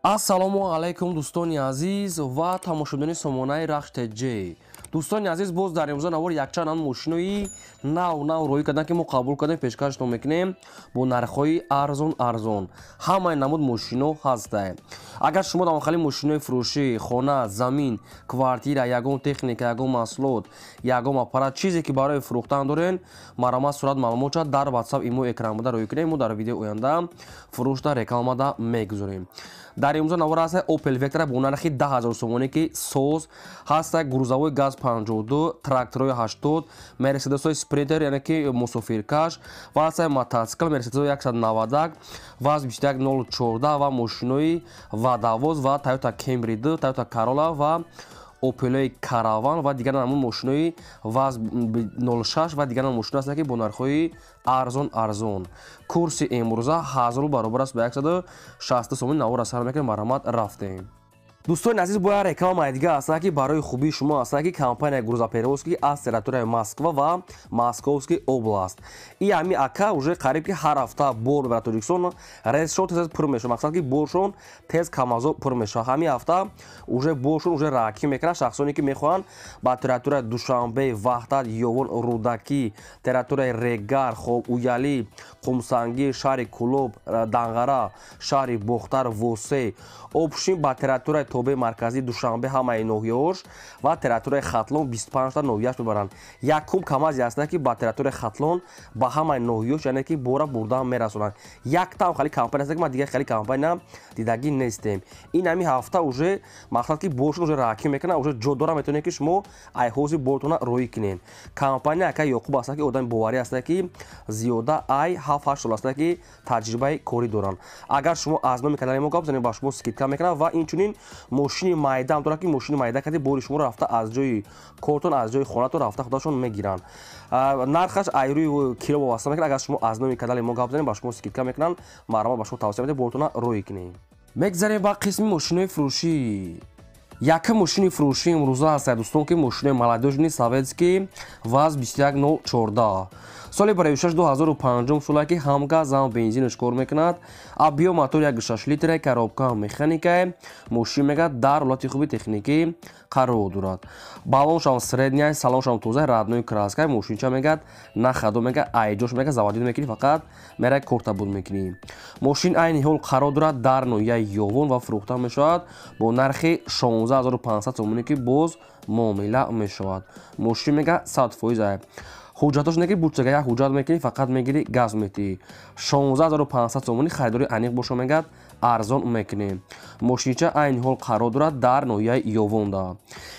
Ассалому алайкум дӯстони азиз ва тамошобинони сомонаи Рахш Теҷ. Дӯстони азиз, боз дар имрӯза навор якчанд мошинои нав роӣ кардан ки мо қабул кардем пешкашатон мекунем бо нархҳои арзон. Ҳамаи намуд мошино ҳастае. Агар шумо дар махалли мошинои фурӯшӣ, хона, замин, квартира, ягон техника, ягон маҳсулот, ягон аппарат чизе ки барои фурӯхтан дорен, маромад сурат маълумот шуд дар WhatsApp имо экран буда роӣ кунем. Мо дар видеои оянда фурӯшда рекламада мегузорем. дар имрӯза навор ҳаст Opel Vectra бо нархи 10,000 сомоне ки соз ҳаст, грузовой ГАЗ 52, тракторҳои 80, мерседесҳои Sprinter яъне ки мусофиркаш ва ҳаст мотоцикл мерседесҳои 190 ВАЗ 21014 ва мошинои Vadavoz ва Toyota Camry 2, Toyota Corolla ва Opel Caravan ва дигар намуд мошинои ВАЗ 06 ва дигар мошино ҳастанд ки бо нархҳои арзон. Курси имрӯза 1000 баробар аст ба 160 сомони навор сар мекунем. Марҳамат, рафтем. Дӯстони азиз, бо як рекламаи дига ҳаст ки барои хубии шумо ҳаст ки компанияи грузоперевозки аз территорияи Москва ва Московский област. И ҳами ака уже қариб ки ҳар ҳафта бор мебарад Тоҷикистон. Рейсшон тез пур мешавад. Мақсад ки боршон тез камазо пур мешавад. Ҳами ҳафта уже боршон уже раки мекунад. Шахсоне ки мехоҳанд ба территорияи Душанбе, Ваҳдат, Ёвон, Рудаки, территорияи Регар, Хобуяли, Қумсангӣ, шаҳри Кӯлоб, Данғара, шаҳри Бохтар, Восе, Обшин ба территорияи тобе марказӣ Душанбе ҳамаи ноҳияҳош ва территорияи Хатлон 25 та ноҳияш мебаранд. Якум камази ҳастанд ки ба территорияи Хатлон ба ҳамаи ноҳияҳош яъне ки бора бурдан мерасонанд. Яктам хали компания ҳаст ки ман дигар хали компания дидагӣ нестем. Ин ҳами ҳафта уже мақсад ки боршон уже раки мекунад, уже ҷо дора метавонед ки шумо айҳози бортона роӣ кунед. Компания ака Ёқуб ҳаст ки одами боварӣ ҳаст ки зиёда 7-8 сол ҳаст ки таҷрибаи корӣ доранд. Агар шумо аз номи канали мо гап занед ба шумо скидка мекунад ва инчунин мошини майда ам дорад ки мошини майда кади бори шумо рафта аз ҷои кортон аз ҷои хонатон рафта худашон мегиранд. Нархаш айрӯи кило вобаста мекунад. Агар шумо аз номи канали мо гап занед ба шумо скидка мекунанд. Марҳамат, ба шумо тавсия медиҳем бортона роӣ кунед. Мегзарем ба қисми мошинои фурӯшӣ. Якум мошини фурӯшӣ имрӯза ҳаст дӯстон ки мошинои молодёжни советский ВАЗ 21014. соли барои 2005 соле ки ҳам газ ҳам бензинаш кор мекунад. Объём мотор 1.6 литр, коробка механика, мошин мега дар ҳолати хуби техникӣ қарор дорад. Балоншам средняй, салоншам тоза, родной краска, мошинча мегад на ходу мега айҷош мега заводид мекунӣ, фақат мера кортабуд мекунӣ. Мошин айни ҳол қарор дорад дар ноҳияи Ёвон ва фурӯхта мешавад бо нархи 16500 сомоне ки боз муомила мешавад. Мошин мега 100% ҳуҷҷатош не ки буцага як ҳуҷҷат мекунӣ, фақат мегирӣ газ метиҳӣ. 16500 сомони харидори аниқ боша мегад арзон мекунем. Мошинча айни ҳол қарор дорад дар ноҳияи Ёвонда.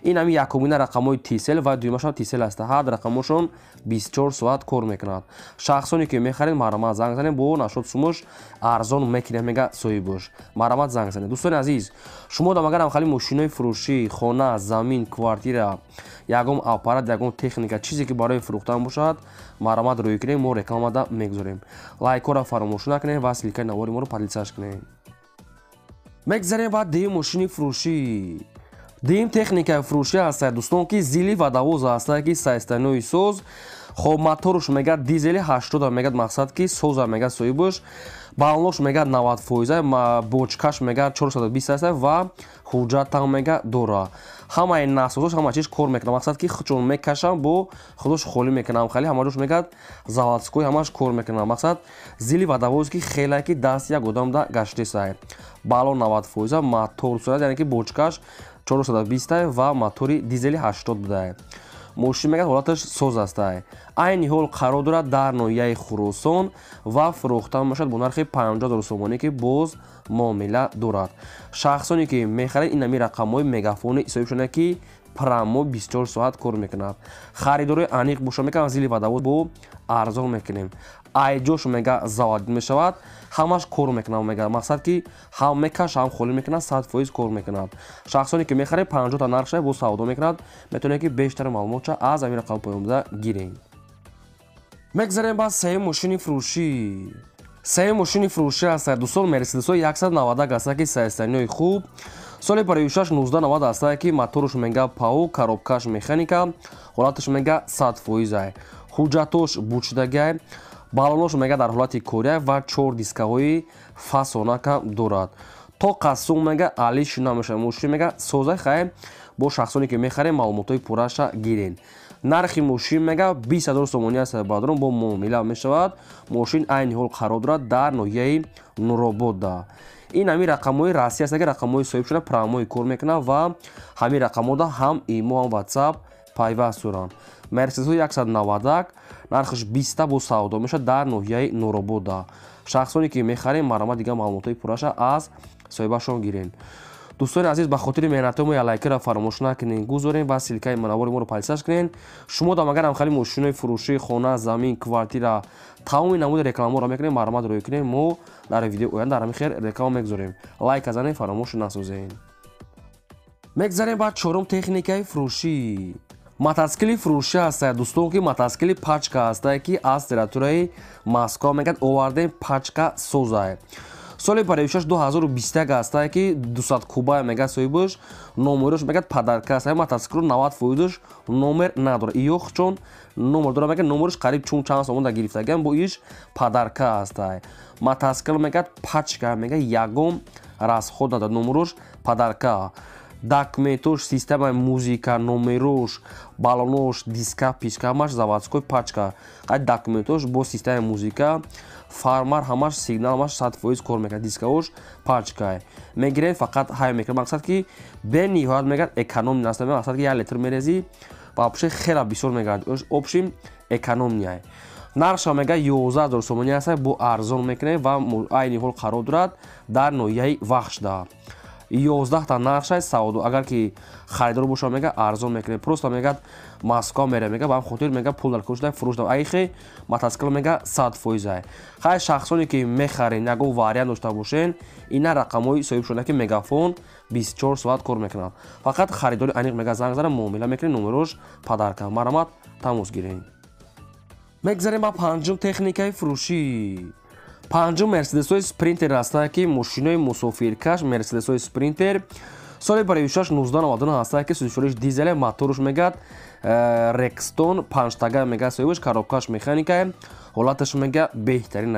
Ин ҳами якумина рақамҳои Тисел ва дуюмашам Тисел аст. ҳар рақамошон 24 соат кор мекунад. Шахсоне ки мехаред марҳамат занг занед, бо нашод сумуш арзон мекунем мега соҳибош. Марҳамат занг занед. дӯстони азиз, шумо дар магар хамхали мошинои фурӯшӣ, хона, замин, квартира, ягон аппарат, ягон техника чизе ки барои фурӯхтан бошад, марҳамат роӣ кунем. Мо рекламада мегузорем. Лайкора фаромӯш накунед ва силкаи навори моро подлисаж кунед. мегзарем ба дим мошини фурӯшӣ. дим техникаи фурӯшӣ ҳаст дӯстон ки зили Vadavoz ҳаст ки сайстанои соз. хоб моторуш мегад дизели 80 мегад, мақсад ки соза мегад соҳибуш. балонош мегад 90%, бочкаш мегад 420 аст ва ҳуҷҷатам мега дора. ҳамаи насозош ҳама чиз кор мекунад, мақсад ки чун мекашам бо худош холӣ мекунам. хали ҳамаҷош мегад заводской ҳамаш кор мекунад. мақсад зили Vadavoz ки хеле ки даст як одамда гаштесай. балон 90%, мотор сурат яъне ки бочкаш 420 ва мотори дизели 80 будае. мошин мегад ҳолаташ соз аст. айни ҳол қарор дорад дар ноҳияи Хуросон ва фурӯхта мешавад бо нархи 50000 сомоне ки боз муомила дорад. шахсоне ки мехаред ин ҳами рақамҳои мегафони ҳисобӣ шуда ки прамо 24 соат кор мекунад. харидори аниқ боша мекунад. зили Vadavoz бо арзон мекунем. айҷош мега заводид мешавад, ҳамаш кор мекунад мега, мақсад ки ҳам мекаш ҳам холӣ мекунад, 100% кор мекунад. шахсоне ки мехаред 50 та нархша бо савдо мекунад, метавонед ки бештар маълумотша аз ҳамин рақам поёмда гирем. мегзарем ба сеюм мошини фурӯшӣ. сеюм мошини фурӯшӣ ҳаст дӯстон мерседесҳои 190 ҳаст ки сайстаниҳои хуб. соли барои 1990 ҳаст ки моторуш мега пау, коробкаш механика, ҳолаташ мега 100%. ҳуҷҷатош бучдагай, балонош мега дар ҳолати кория ва 4 дискаҳои фасонака дорад. то қасум мега али шина меша мошин мега созай хай бо шахсоне ки мехарем маълумотои пурраша гирен. нархи мошин мега 20000 сомони аст бадрон бо муомила мешавад. мошин айни ҳол қарор дорад дар ноҳияи Нуробода. ин ҳамин рақамҳои расмӣ аст ки рақамҳои соҳиб шуда программаҳои кор мекунанд ва ҳамин рақамҳода ҳам имо ҳам ватсап пайваст доранд. Мерседес 190 нархаш 20 бо савдо мешавад дар ноҳияи Нуробода. шахсоне ки мехарем марҳамат дигар маълумотои пурраша аз соҳибашон гирен. дӯстони азиз, ба хотири меҳнатҳои мо лайкиро фаромӯш накунед, гузоред ва силкаи манавори моро подписач кунед. шумо дам агар ҳамхали мошинои фурӯшии хона, замин, квартира тамоми намуди рекламаҳоро мекунед, марҳамат роё кунед. мо дар видеои оянда ҳамин хел реклама мегузорем. лайк казанед, фаромӯш насозед. мегзарем ба чорум техникаи фурӯшӣ. мотоцикли фурӯшӣ ҳастад. дӯстон ки мотоцикли пачка ҳастад ки аз территорияи Москва мегӯяд овардем пачка созай. соли паравишаш 2021 ҳастад ки 200 куба мегӯяд соҳибаш, номерош мегӯяд падарка аст. мотоциклро 90% номер надорад. иёх чун номер дорад мегӯяд номерош қариб чун чанд сомон гирифтаган бо иш падарка ҳастад. мотоцикл мегӯяд пачка мегӯяд ягон расход надорад. номерош падарка. документош, системаи музика, номерош, балонош, диска, писка ҳамаш заводской пачка. ҳай документош бо системаи музика, фармар ҳамаш сигнал ҳамаш 100% кор мекунад. дискаош пачка. мегирем фақат ҳай мекунад. мақсад ки бениҳоят мегӯяд экономия аст. мақсад ки 1 литр мерези ва обши хела бисёр мегардад. обши экономия. нарша мега 11000 сомони аст. бо арзон мекунем ва айни ҳол қарор дорад дар ноҳияи Вахшда. 11 та наршай савдо. агар ки харидор боша мега арзон мекунем. просто мегад Москва мерем мега ба ҳам хотир мега пул дар кӯшда фурӯш дам. айхе мотоцикл мега 100%. хай шахсоне ки мехарен ягон вариант дошта бошен, ина рақамҳои соҳиб шуда ки мегафон 24 соат кор мекунад. фақат харидори аниқ мега занг зада муомила мекунем. номерош падарка. марҳамат тамос гирем. мегзарем ба панҷум техникаи фурӯшӣ. панҷум мерседесҳои спринтер ҳастанд ки мошинои мусофиркаш мерседесҳои спринтер соли паравишаш 1999 ҳастанд ки сӯзишвориш дизеле моторуш мегӯяд Rexton 5 мега соҳибаш коробкаш механика ҳолаташ мега беҳтарин.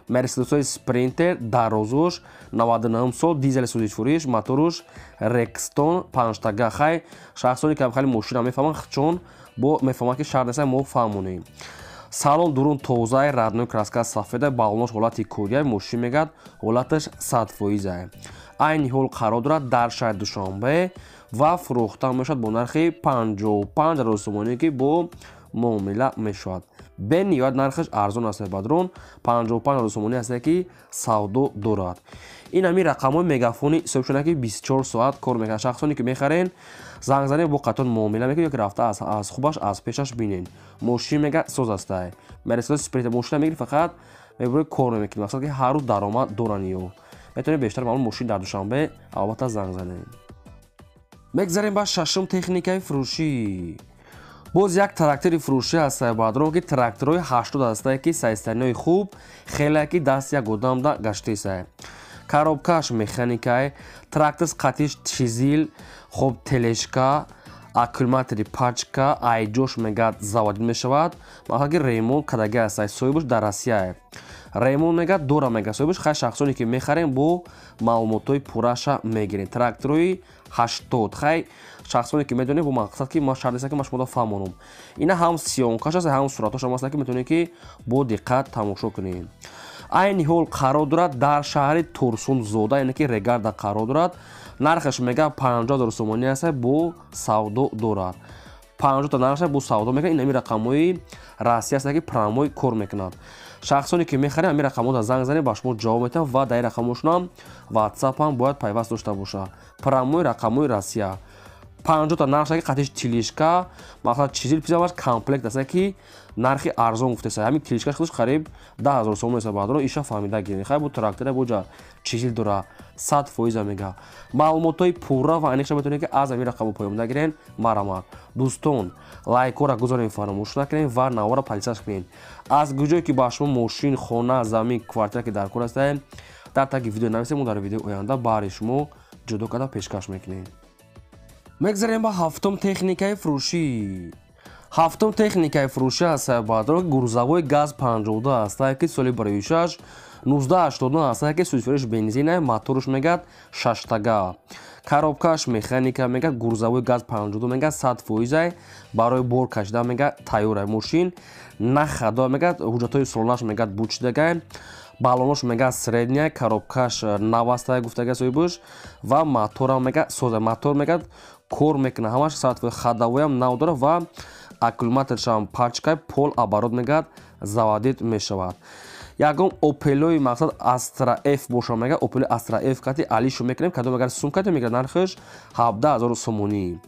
мерседесҳои спринтер дарозуш 99 сол дизели сӯзишвориш моторуш Rexton 5 хай шахсоне ки ҳамхали мошина мефаҳманд чун бо мефаҳманд ки шарт неста мо фаҳмонем. салон дурун тоза радной краска сафеда балонош ҳолати кӯрия мошин мегӯяд ҳолаташ 100%. айни ҳол қарор дорад дар шаҳри Душанбе ва фурӯхта мешавад бо нархи 55000 сомонӣ ки бо муомила мешавад. бениҳоят нархаш арзон аст. бадрон 55000 сомонӣ аст ки савдо дорад. ин ҳамин рақамҳои мегафони соҳибшуда ки 24 соат кор мекунад. шахсоне ки мехарен занг занед бо қатон муомила мекунед ёки рафта аз хубаш аз пешаш бинен. мошин мега соз аст. мерседес спринтер мошина мегирӣ фақат мебуред кор мекунед. мақсад ки ҳар рӯз даромад доранд. ё метавонед бештар маълум мошин дар Душанбе албатта занг занед. мегзарем ба шашум техникаи фурӯшӣ. боз як трактори фурӯшӣ ҳаст. баъдрон ки тракторои 80 ҳастанд ки сайстаниҳои хуб хеле ки даст як одамда гаштеса. коробкаш механика, трактор қатиш чизил, хоб телешка, аккумулятори пачка, айҷош мегӯяд заводид мешавад. мақсад ки ремонт кардаги аст. соҳибаш дар Россия. ремонт мегӯяд дора мега соҳибаш. хай шахсоне ки мехарем бо маълумотои пурраша мегирем. тракторои 80 хай шахсоне ки медонем бо мақсад ки ма шарт неста ки ма шуморо фаҳмонам. ина ҳам сиёнкаш аст, ҳам суратош ҳам аст ки метавонед ки бо диққат тамошо кунед. айни ҳол қарор дорад дар шаҳри Турсунзода, яъне ки Регарда қарор дорад. нархаш мега 50000 сомонӣ аст. бо савдо дорад. 50 та нархаш бо савдо мекунад. ин ҳамин рақамҳои расмӣ аст ки программаҳои кор мекунад. шахсоне ки мехарем ҳамин рақамҳода занг занед ба шумо ҷавоб метавам ва дар ин рақамҳошунам ватсап ҳам бояд пайваст дошта боша. программаҳои рақамҳои Россия. 50 та нархаш ки қатиш тилишка, мақсад чизил пизамаш комплект аст ки нархи арзон гуфтеса. ҳамин тилишкаш худаш қариб 10000 сомон аст. баъдро иша фаҳмида гиред. хай бо трактора боҷа чизил дора 100% мега. маълумотои пурра ва аниқша метавонед ки аз ҳамин рақамҳо поёмда гирен. марамат дӯстон, лайкҳоро гузоред, фаромӯш накунед ва навора подписач кунед. аз гуҷое ки ба шумо мошин, хона, замин, квартира ки дар кор аст дар таги видео нависед. мо дар видеои оянда баҳри шумо ҷудо карда пешкаш мекунем. мегзарем ба ҳафтум техникаи фурӯшӣ. ҳафтум техникаи фурӯшӣ аст. баъдро гурзавои газ 52 аст ки соли 2006 1989 ҳастае ки сӯзишвориш бензина, моторуш мегӯяд 6 тага. Коробкааш механика мегӯяд гурзавои газ 52 мегӯяд 100%, барои бор кашидан мегӯяд тайёра. Мошин нахадо мегӯяд ҳуҷҷатҳои солонааш мегӯяд бучидага, баллонош мегӯяд средняя, коробкааш 90 гуфтага соҳибуш ва моторам мегӯяд соза. Мотор мегӯяд кор мекуна ҳамаш ходовоям нав дорад ва аккумуляторшам пачкай пол оборот мегӯяд заводид мешавад. Ягон Opel-ои мақсад Astra F боша мегӯяд Opel Astra F кати алишо мекунем кадом агар сумкате мегӯяд нархаш 17000 сомонӣ.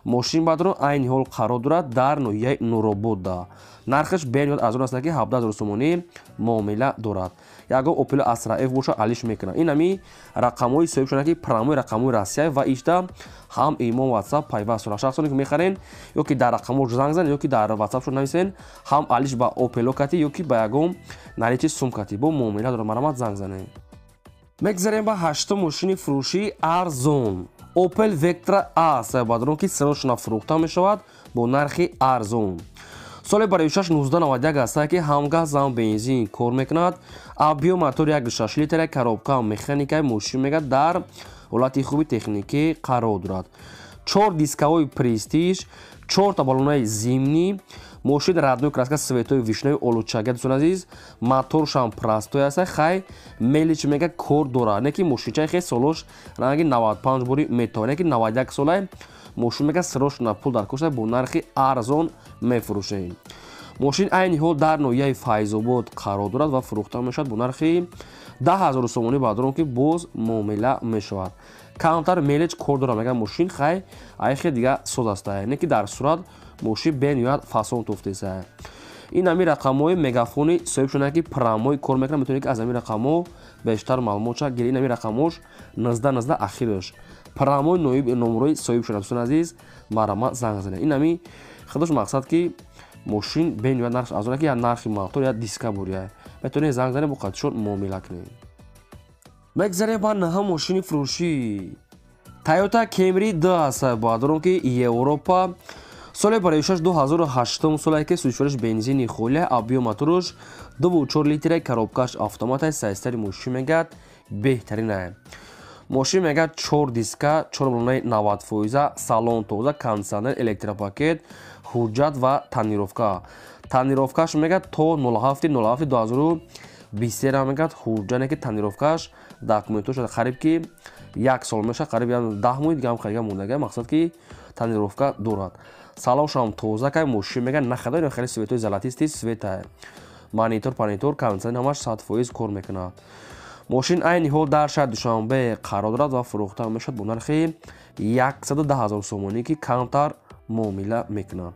Мошин бадрон айни ҳол қарор дорад дар ноҳияи Нуробода. Нархаш бениҳоят арзон аст ки 17000 сомонӣ муомила дорад. Ягон Opel Astra F боша алиш мекунад. Ин ҳами рақамҳои соҳиб шуда ки промои рақамҳои Россия ва ишта ҳам имо WhatsApp пайваст дорад. Шахсоне ки мехарен ё ки дар рақамҳош занг занед ё ки дар WhatsApp шо нависен ҳам алиш ба Opel кати ё ки ба ягон наличи сумкати бо муомила дорад. Марамат занг занед. Мегзарем ба ҳаштум мошини фурӯшии арзон. Opel Vectra A сабадрон ки сирошона фурӯхта мешавад бо нархи арзон. соли барои 1991 ҳастае ки ҳамгаз зам бензин кор мекунад. Объём мотори 1.6 литр, коробка механикаи мошин мегӯяд дар ҳолати хуби техникӣ қарор дорад. 4 дискаҳои престиж, 4 та баллонаи зимнӣ, мошин радной краска светои вишнави олучага. Дӯстон азиз, моторшам простой аст, хай мелич мега кор дорад. Не ки мошинчаи хеле солош ранги 95 бори метавад, не ки 91 солай мошин мега сирошона пул дар кошта бо нархи арзон мефурӯшем. Мошин айни ҳол дар ноҳияи Файзобод қарор дорад ва фурӯхта мешавад бо нархи 10000 сомонӣ бадрон ки боз муомила мешавад. Камтар мелич кор дорад мегӯяд мошин хай айхе дига соз аст, не ки дар сурат мошин бениҳоят фасон туфтеса. ин ҳами рақамҳои мегафони соҳиб шуда ки промои кор мекунад. метавонед ки аз ҳамин рақамҳо бештар маълумотша гиред. ин ҳами рақамҳош назда ахираш промои номерои соҳиб шуда. дӯстон азиз, марама занг занед. ин ҳами худош мақсад ки мошин бениҳоят нархш арзон ки я нархи мотор я диска буря. метавонед занг занед бо қатишон муомила кунед. мегзарем ба наҳум мошини фурӯшӣ. Toyota Camry 2 аст бадрон ки Европа. соли барои 2008 солае ки сӯзишвориш бензини холия, объём моторуш 2.4 литр, коробкааш автомата, сайстари мошин мегӯяд беҳтарина. мошин мегӯяд 4 диска, 4 баллонаи 90%, салон тоза, кондитсионер, электропакет, ҳуҷҷат ва танировка. Танировкааш мегӯяд то 07/07/2023 мегӯяд ҳуҷҷат, ки танировкааш документҳо шуда қариб ки 1 сол меша, қариб 10 моҳи дига ҳам қариба мондага, мақсад ки танировка дорад. салоншам тоза кай мошин мегӯяд нахадо хеле светои золотисти света. монитор, панитор, кондитсионер ҳамаш 100% кор мекунад. мошин айни ҳол дар шаҳри Душанбе қарор дорад ва фурӯхта мешавад бо нархи 110000 сомонӣ ки камтар муомила мекунанд.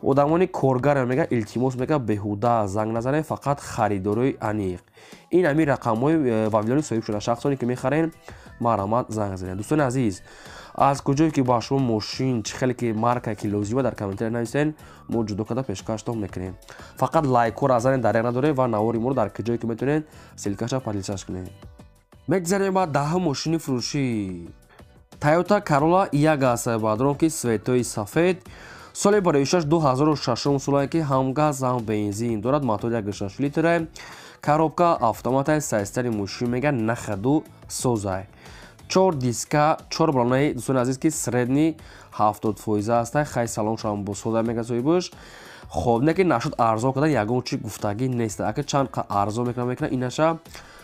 одамони коргар мегӯяд илтимос мегӯяд беҳуда занг назанед, фақат харидорои аниқ. ин ҳами рақамҳои вавилони соҳиб шуда. шахсоне ки мехарен марамат занг занед. дӯстони азиз, аз куҷое ки ба шумо мошин чӣ хеле ки марка ки лозима дар комментария нависен, мо ҷудо карда пешкаштон мекунем. фақат лайкҳо разанед дареқ надоред ва навори моро дар куҷое ки метавонед силкаша подлисаш кунед. мегзарем ба даҳум мошини фурӯшӣ. Toyota Corolla 1 аст бадрон ки светои сафед. соли барои 2006 солае ки ҳамгаз зам бензин дорад. мотори 1.6 литр, коробка автомата, сайстари мошин мегӯяд нахаду созай. 4 диска, 4 баллонаи дӯстони азиз ки средни 70% аст. хай салоншам бо соза мегӯяд соҳибуш. хоб не ки нашуд арзон кардан ягон чи гуфтагӣ нест. ака чанд қа арзон мекунад инаша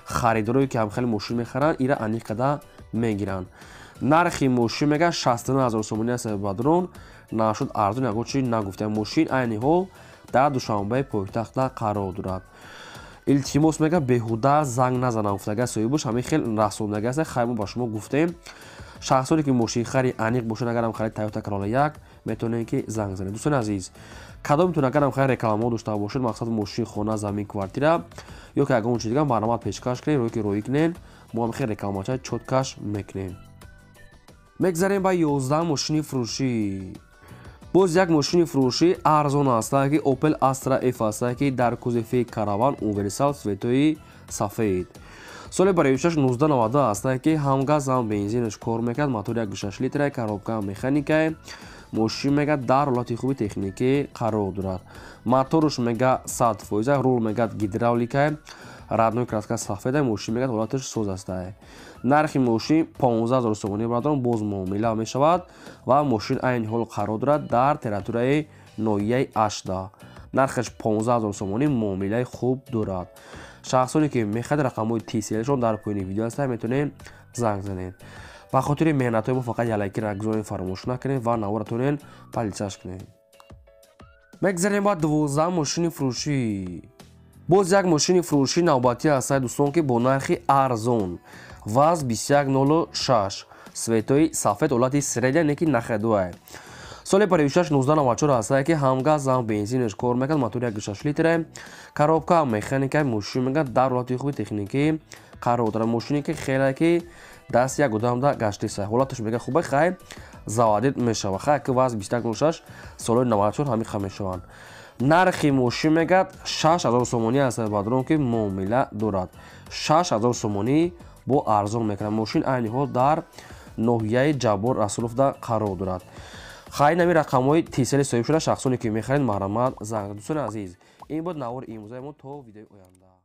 харидорое ки ҳам хеле мошин мехаранд ира аниқ када мегиранд. нархи мошин мегӯяд 69000 сомонӣ аст бадрон. нашуд арзон ягон чи нагуфтем. мошин айни ҳол дар Душанбеи пойтахта қарор дорад. илтимос мегӯяд беҳуда занг назанам гуфтага соҳибуш. ҳамин хел расондагӣ аст. хай мо ба шумо гуфтем. шахсоне ки мошинхари аниқ бошанд, агарам харид Toyota Corolla 1 метавонед ки занг занед. дӯстони азиз, кадомтон агарам харид рекламаҳо дошта бошед, мақсад мошин, хона, замин, квартира ё ки ягон чи дига маълумот пешкаш кунед, ё ки рӯй кунед, мо ҳам хел рекламачаи чоткаш мекунем. мегзарем ба 11 мошини фурӯшӣ. боз як мошини фурӯшӣ арзон аст ки Opel Astra F аст ки дар кузофи караван универсал светои сафед. соли барои 1990 аст ки ҳамгаз зам бензинаш кор мекард. мотори 1.6 литр, коробка механикаи мошин мегӯяд дар ҳолати хуби техникӣ қарор дорад. моторуш мегӯяд 100%, рул мегӯяд гидравликаи родной краска сафеда мошин мегӯяд ҳолаташ соз астае. нархи мошин 15000 сомонӣ бародарон боз муомила мешавад ва мошин айни ҳол қарор дорад дар территорияи ноҳияи ашда. нархаш 15000 сомонӣ муомилаи хуб дорад. шахсоне ки мехоҳед рақамҳои тселшон дар поини видео ҳастанд метавонед занг занед. ба хотири меҳнатҳои мо фақат ялайки гузории фаромӯш накунед ва наворатонен палисаш кунед. мегзарем ба 12 мошини фурӯшӣ. боз як мошини фурӯшӣ навбатӣ ҳастад дӯстон ки бо нархи арзон. ваз 2106 светои сафед ҳолати средя неки нахедуае. соли 56-1994 ҳастае ки ҳамгаз ҳам бензинеш кор мекард. мотори 1.6 литре коробка механикаи мошин мегӯяд дар ҳолати хуби техникӣ қарор дорад. мошине ки хеле ки дасти як одамда гаштиса ҳолаташ мега хуба хай заводид мешава хай ки ваз 2106 солҳои 94 ҳамиқа мешаванд. нархи мошин мегӯяд 6000 сомонӣ ҳастад бадрон ки муомила дорад. 6000 сомонӣ бо арзон мекунад. мошин айни ҳол дар ноҳияи ҷаббор расуловда қарор дорад. хай нами рақамҳои тсл соҳиб шуда шахсоне ки мехоҳед марҳамат занг. дӯстони азиз ин буд навори имрӯзаи мо то видеои оянда.